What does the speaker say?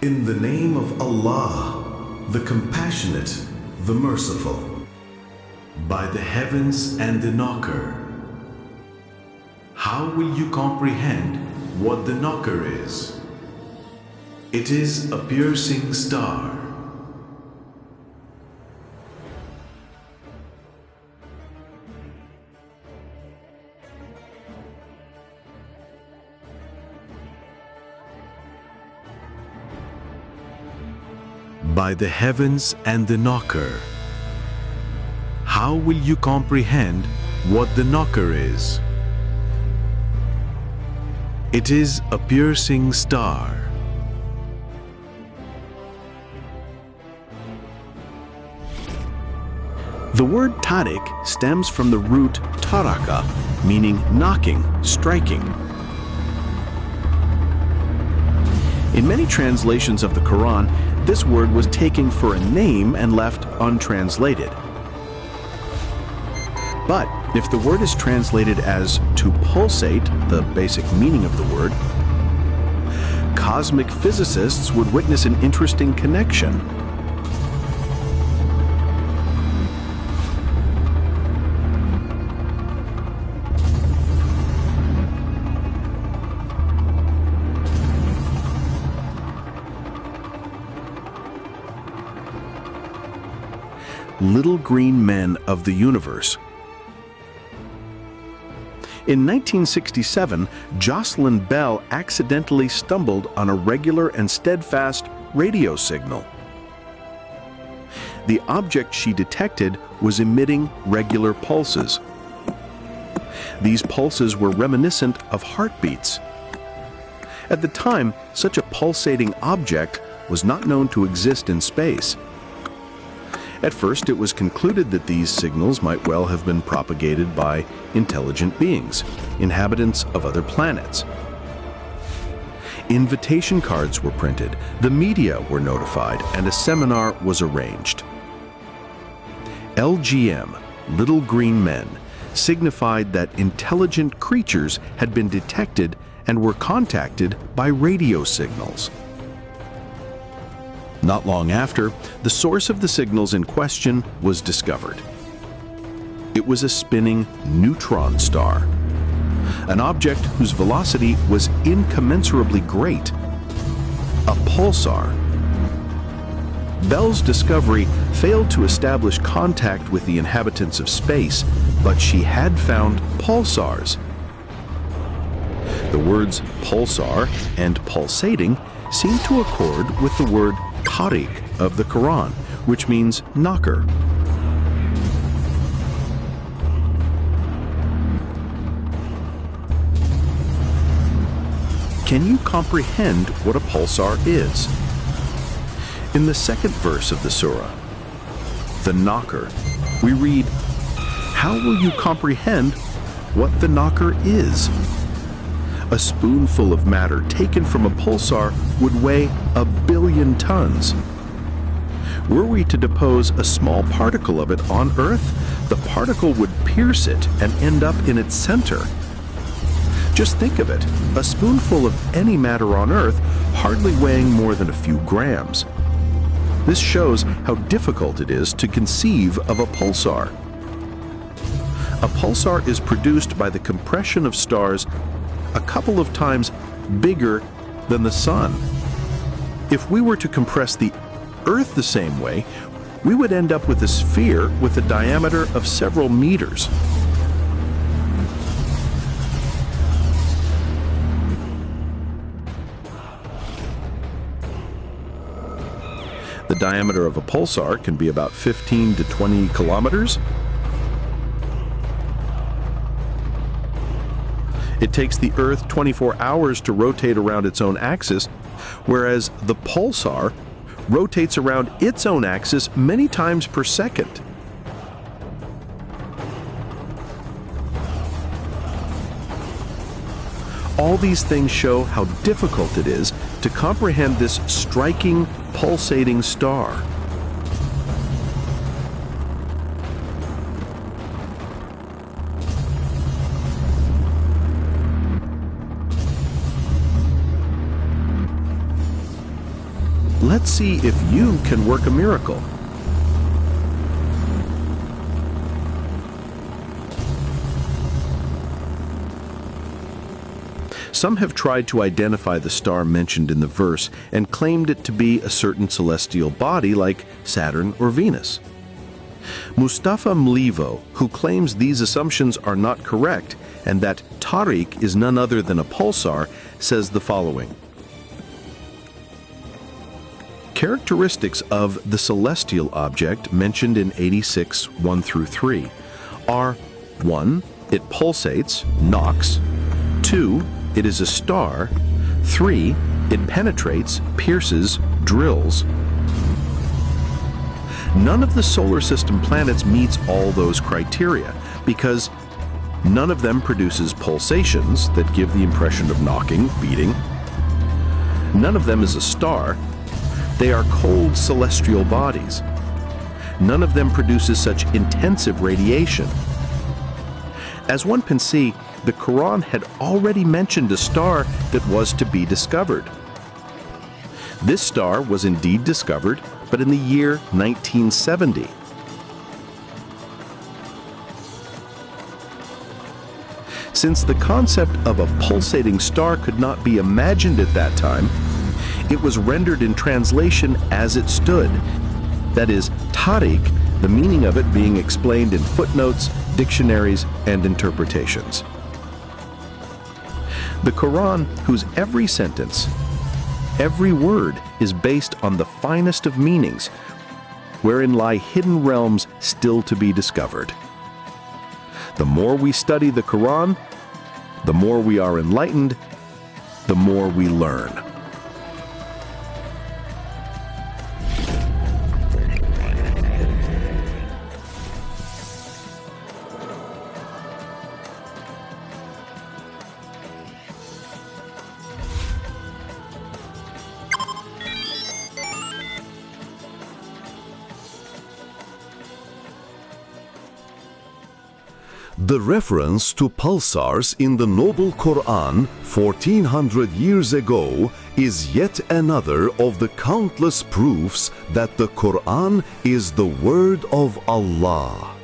In the name of Allah, the Compassionate, the Merciful. By the heavens and the knocker. How will you comprehend what the knocker is? It is a piercing star. By the heavens and the knocker. How will you comprehend what the knocker is? It is a piercing star. The word tariq stems from the root taraka, meaning knocking, striking. In many translations of the Qur'an, this word was taken for a name and left untranslated. But if the word is translated as to pulsate, the basic meaning of the word, cosmic physicists would witness an interesting connection. Little green men of the universe. In 1967, Jocelyn Bell accidentally stumbled on a regular and steadfast radio signal. The object she detected was emitting regular pulses. These pulses were reminiscent of heartbeats. At the time, such a pulsating object was not known to exist in space. At first, it was concluded that these signals might well have been propagated by intelligent beings, inhabitants of other planets. Invitation cards were printed, the media were notified, and a seminar was arranged. LGM, Little Green Men, signified that intelligent creatures had been detected and were contacted by radio signals. Not long after, the source of the signals in question was discovered. It was a spinning neutron star, an object whose velocity was incommensurably great, a pulsar. Bell's discovery failed to establish contact with the inhabitants of space, but she had found pulsars. The words pulsar and pulsating seem to accord with the word tariq of the Qur'an, which means knocker. Can you comprehend what a pulsar is? In the second verse of the surah, the knocker, we read, "How will you comprehend what the knocker is?" A spoonful of matter taken from a pulsar would weigh 1 billion tons. Were we to depose a small particle of it on Earth, the particle would pierce it and end up in its center. Just think of it, a spoonful of any matter on Earth hardly weighing more than a few grams. This shows how difficult it is to conceive of a pulsar. A pulsar is produced by the compression of stars a couple of times bigger than the Sun. If we were to compress the Earth the same way, we would end up with a sphere with a diameter of several meters. The diameter of a pulsar can be about 15 to 20 kilometers. It takes the Earth 24 hours to rotate around its own axis, whereas the pulsar rotates around its own axis many times per second. All these things show how difficult it is to comprehend this striking, pulsating star. let's see if you can work a miracle. Some have tried to identify the star mentioned in the verse and claimed it to be a certain celestial body like Saturn or Venus. Mustafa Mlivo, who claims these assumptions are not correct and that Tariq is none other than a pulsar, says the following. Characteristics of the celestial object mentioned in 86, 1-3 are 1. It pulsates, knocks. 2. It is a star. 3. It penetrates, pierces, drills. None of the solar system planets meets all those criteria because none of them produces pulsations that give the impression of knocking, beating. None of them is a star. They are cold celestial bodies. None of them produces such intensive radiation. As one can see, the Qur'an had already mentioned a star that was to be discovered. This star was indeed discovered, but in the year 1970. Since the concept of a pulsating star could not be imagined at that time, it was rendered in translation as it stood. That is, Tariq, the meaning of it being explained in footnotes, dictionaries, and interpretations. The Quran, whose every sentence, every word is based on the finest of meanings, wherein lie hidden realms still to be discovered. The more we study the Quran, the more we are enlightened, the more we learn. The reference to pulsars in the Noble Qur'an 1400 years ago is yet another of the countless proofs that the Qur'an is the word of Allah.